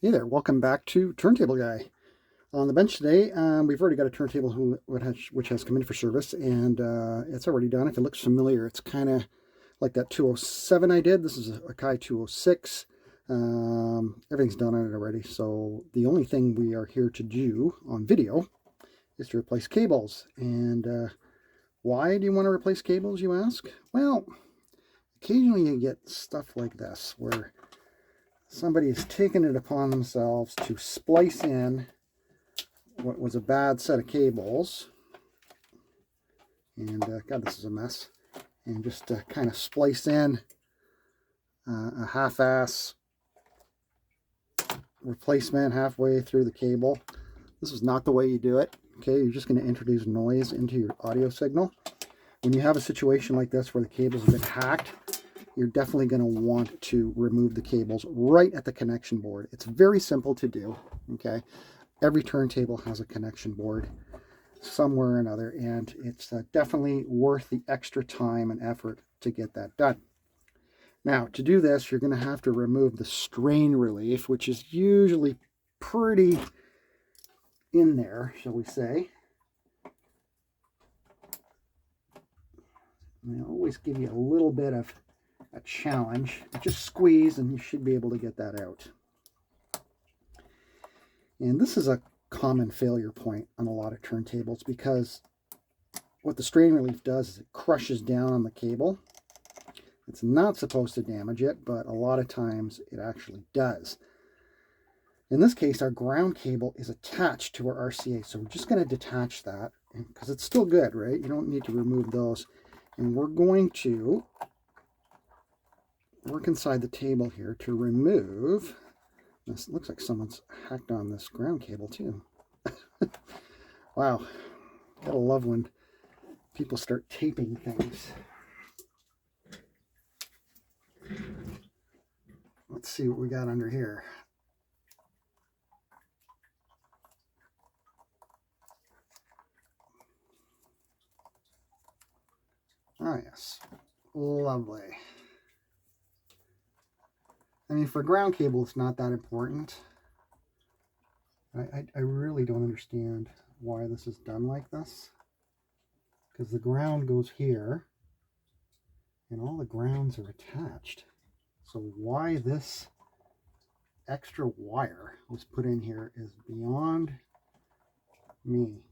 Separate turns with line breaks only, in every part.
Hey there, welcome back to Turntable Guy. On the bench today, we've already got a turntable which has come in for service, and it's already done. If it looks familiar, it's kind of like that 207 I did. This is a Kai 206. Everything's done on it already, so the only thing we are here to do on video is to replace cables. And why do you want to replace cables, you ask? Well, occasionally you get stuff like this, where somebody has taken it upon themselves to splice in what was a bad set of cables, and God, this is a mess, and just kind of splice in a half-ass replacement halfway through the cable. This is not the way you do it. Okay, you're just going to introduce noise into your audio signal. When you have a situation like this where the cables have been hacked, you're definitely going to want to remove the cables right at the connection board. It's very simple to do. Okay, every turntable has a connection board somewhere or another, and it's definitely worth the extra time and effort to get that done. Now, to do this, you're going to have to remove the strain relief, which is usually pretty in there, shall we say. And they always give you a little bit of a challenge. Just squeeze and you should be able to get that out. And this is a common failure point on a lot of turntables, because what the strain relief does is it crushes down on the cable. It's not supposed to damage it, but a lot of times it actually does. In this case, our ground cable is attached to our RCA, so we're just going to detach that because it's still good, right? You don't need to remove those. And we're going to work inside the table here to remove. This looks like someone's hacked on this ground cable too. Wow, gotta love when people start taping things. Let's see what we got under here. Oh yes, lovely. I mean, for ground cable, it's not that important. I really don't understand why this is done like this, because the ground goes here, and all the grounds are attached. So why this extra wire was put in here is beyond me.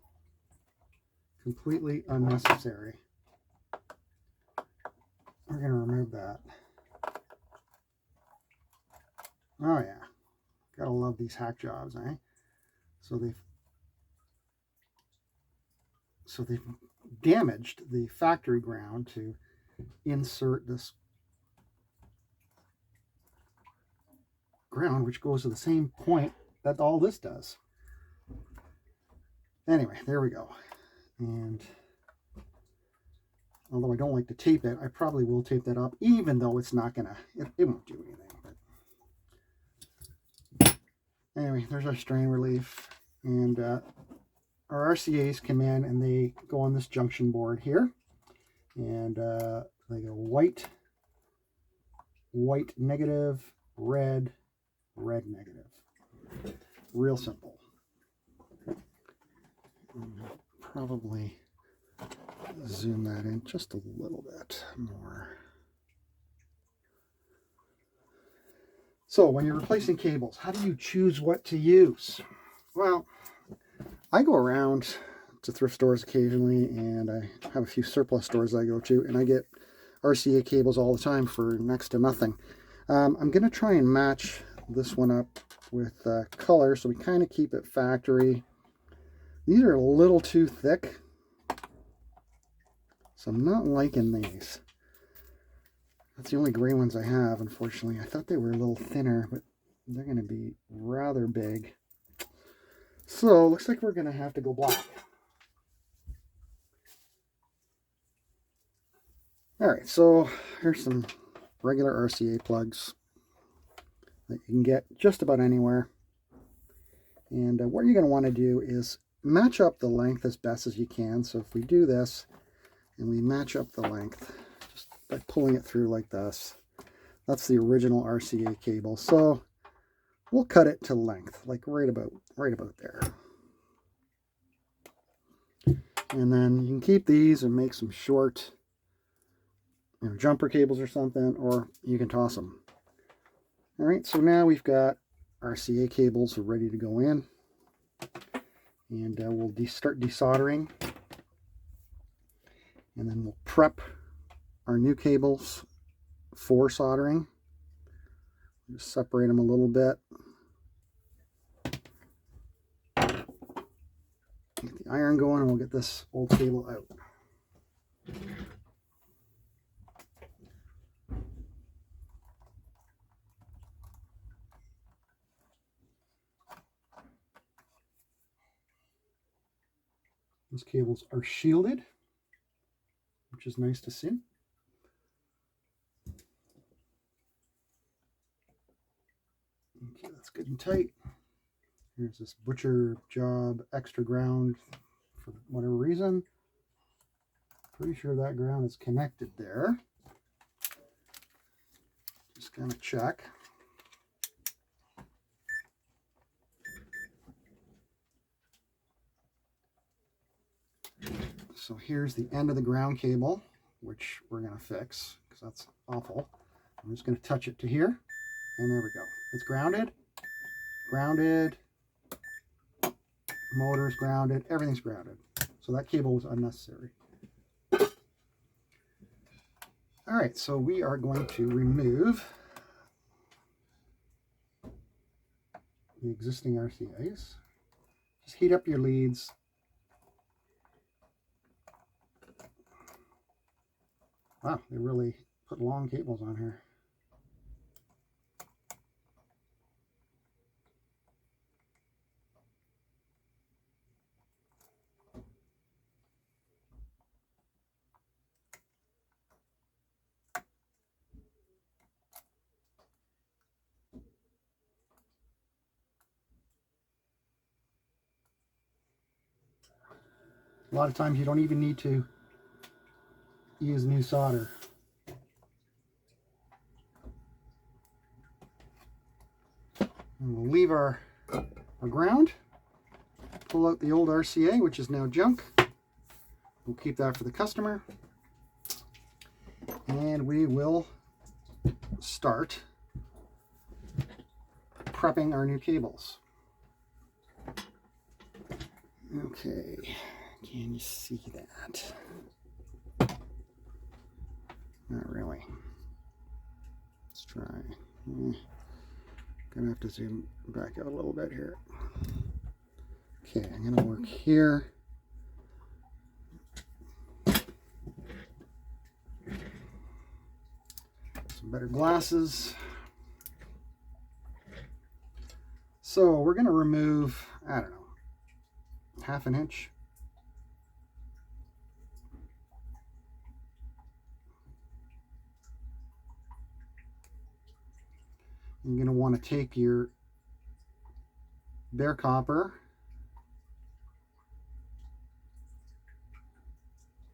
Completely unnecessary. We're going to remove that. Oh yeah, gotta love these hack jobs, eh? So they've damaged the factory ground to insert this ground, which goes to the same point that all this does. Anyway, there we go. And although I don't like to tape it, I probably will tape that up, even though it's not gonna, it won't do anything. But anyway, there's our strain relief, and our RCAs come in and they go on this junction board here, and they go white, white negative, red, red negative. Real simple. Probably zoom that in just a little bit more. So when you're replacing cables, how do you choose what to use? Well, I go around to thrift stores occasionally, and I have a few surplus stores I go to, and I get RCA cables all the time for next to nothing. I'm going to try and match this one up with color, so we kind of keep it factory. These are a little too thick, so I'm not liking these. That's the only gray ones I have, unfortunately. I thought they were a little thinner, but they're going to be rather big. So looks like we're going to have to go black. All right, so here's some regular RCA plugs that you can get just about anywhere. And what you're going to want to do is match up the length as best as you can. So if we do this and we match up the length just by pulling it through like this, that's the original RCA cable. So we'll cut it to length, like right about there. And then you can keep these and make some short, jumper cables or something, or you can toss them. All right, so now we've got our RCA cables ready to go in, and we'll start desoldering, and then we'll prep our new cables for soldering. Just separate them a little bit. Get the iron going, and we'll get this old cable out. Those cables are shielded, which is nice to see. Okay, that's good and tight. Here's this butcher job extra ground for whatever reason. Pretty sure that ground is connected there. Just kind of check. So here's the end of the ground cable, which we're going to fix because that's awful. I'm just going to touch it to here, and there we go. It's grounded, grounded, motor's grounded, everything's grounded. So that cable was unnecessary. All right, so we are going to remove the existing RCAs. Just heat up your leads. Wow, they really put long cables on here. A lot of times you don't even need to use new solder. And we'll leave our ground, pull out the old RCA, which is now junk. We'll keep that for the customer. And we will start prepping our new cables. Okay, can you see that? Not really. Let's try. Gonna have to zoom back out a little bit here. Okay, I'm gonna work here. Some better glasses. So we're gonna remove, I don't know, ½ inch. You're going to want to take your bare copper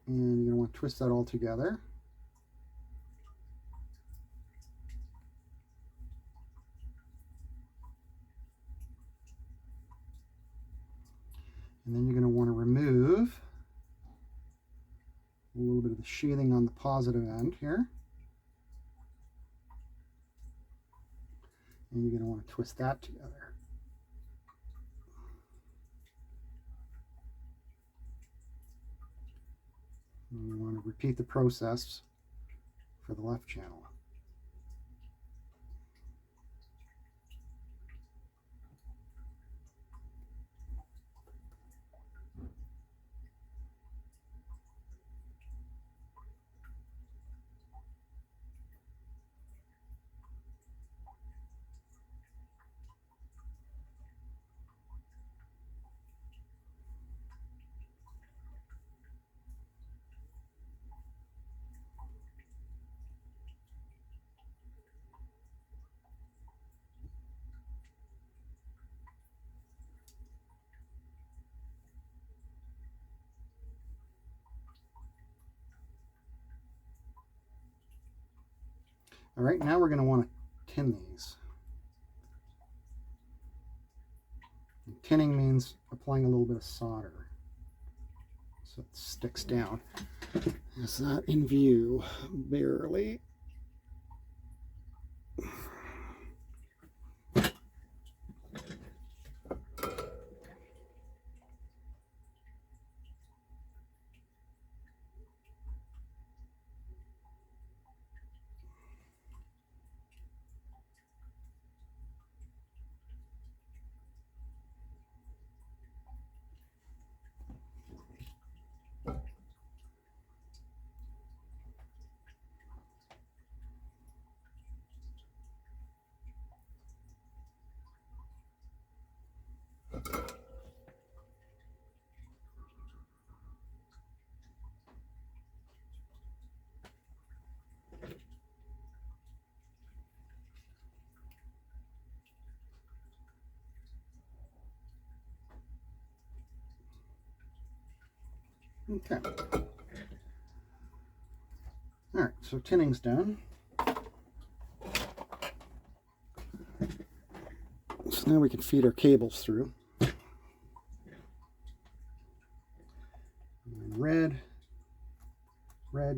and you're going to want to twist that all together. And then you're going to want to remove a little bit of the sheathing on the positive end here. And you're going to want to twist that together. And you want to repeat the process for the left channel. All right, now we're going to want to tin these. Tinning means applying a little bit of solder so it sticks down. It's not in view, barely. Okay. All right, so tinning's done. So now we can feed our cables through. And red,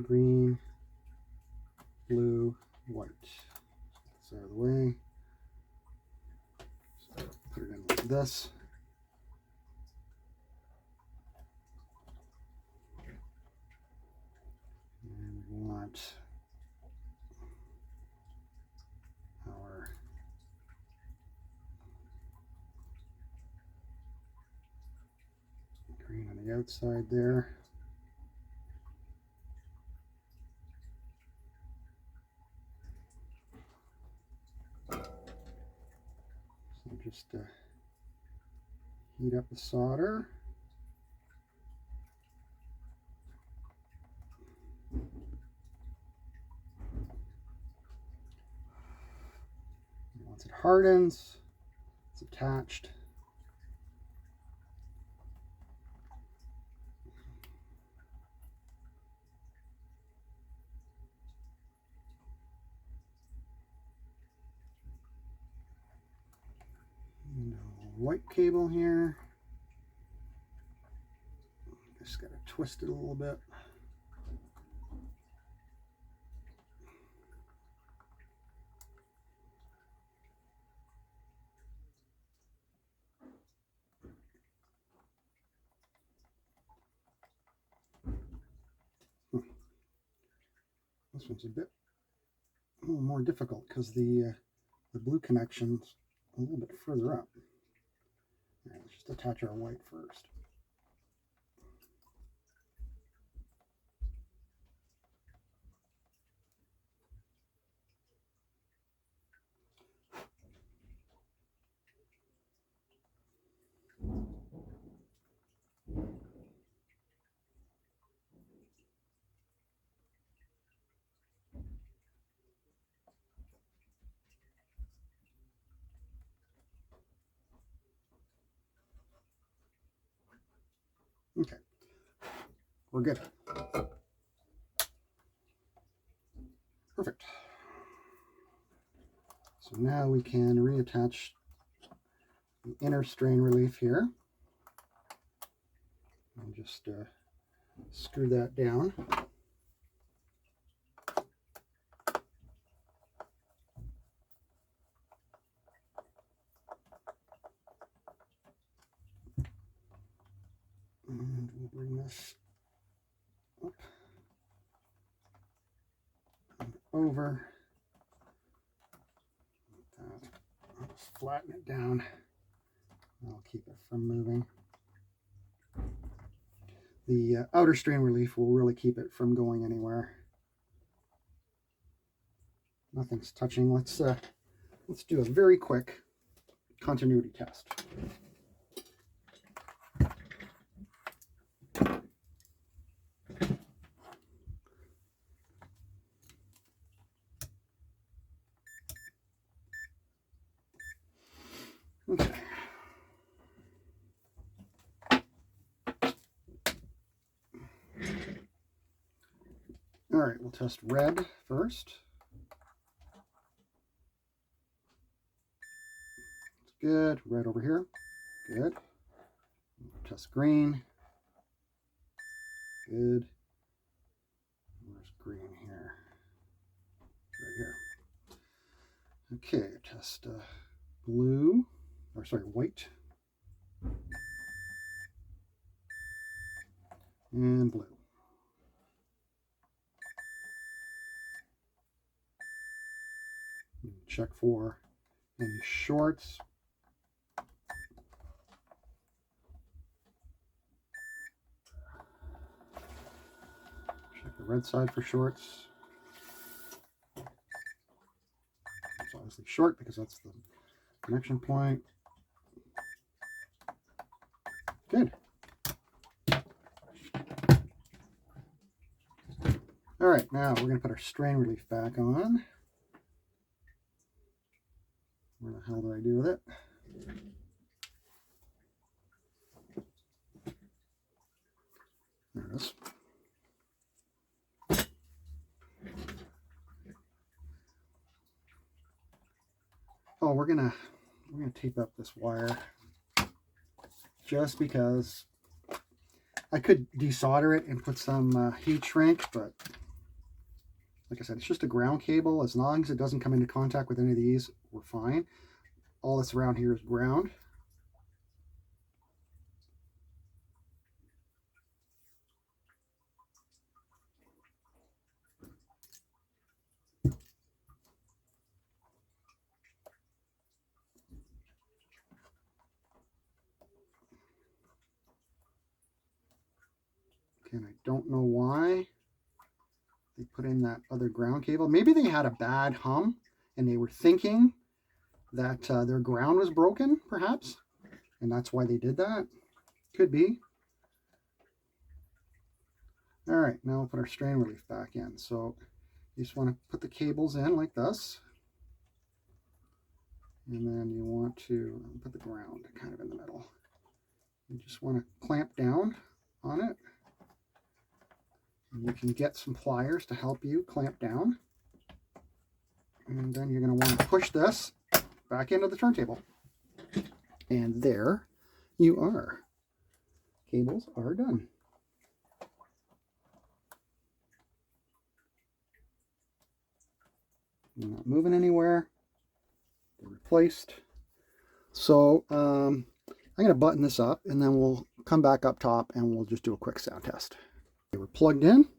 green, blue, white. That's out of the way. So put it in like this. And we want our green on the outside there. So just heat up the solder. Once it hardens, it's attached. And a white cable here. Just got to twist it a little bit. This one's a little more difficult because the blue connection's a little bit further up. All right, let's just attach our white first. Okay, we're good. Perfect. So now we can reattach the inner strain relief here. And just screw that down. And we'll bring this up and over. I'll just flatten it down. I'll keep it from moving. The outer strain relief will really keep it from going anywhere. Nothing's touching. Let's do a very quick continuity test. Okay. All right, we'll test red first. It's good. Red over here. Good. Test green. Good. Where's green here? Right here. Okay, test blue, or sorry, white. And blue. Check for any shorts. Check the red side for shorts. It's obviously short because that's the connection point. Good. All right, now we're going to put our strain relief back on. Where the hell did I do with it? There it is. Oh, we're gonna tape up this wire just because I could desolder it and put some heat shrink, but like I said, it's just a ground cable. As long as it doesn't come into contact with any of these, we're fine. All that's around here is ground. And I don't know why they put in that other ground cable. Maybe they had a bad hum and they were thinking that their ground was broken, perhaps, and that's why they did that. Could be. All right, now we'll put our strain relief back in. So you just want to put the cables in like this, and then you want to put the ground kind of in the middle. You just want to clamp down on it. And you can get some pliers to help you clamp down. And then you're going to want to push this back into the turntable. And there you are. Cables are done. They're not moving anywhere. They're replaced. So I'm going to button this up and then we'll come back up top and we'll just do a quick sound test. Okay, we're plugged in.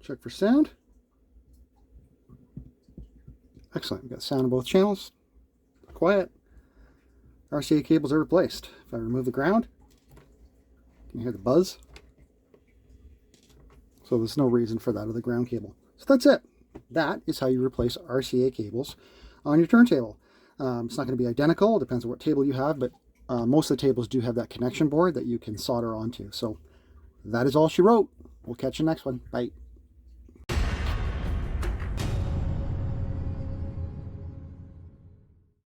Check for sound. Excellent. We've got sound on both channels. Quiet. RCA cables are replaced. If I remove the ground, can you hear the buzz? So there's no reason for that other ground cable. So that's it. That is how you replace RCA cables on your turntable. It's not going to be identical. It depends on what table you have, but most of the tables do have that connection board that you can solder onto. So that is all she wrote. We'll catch you next one. Bye.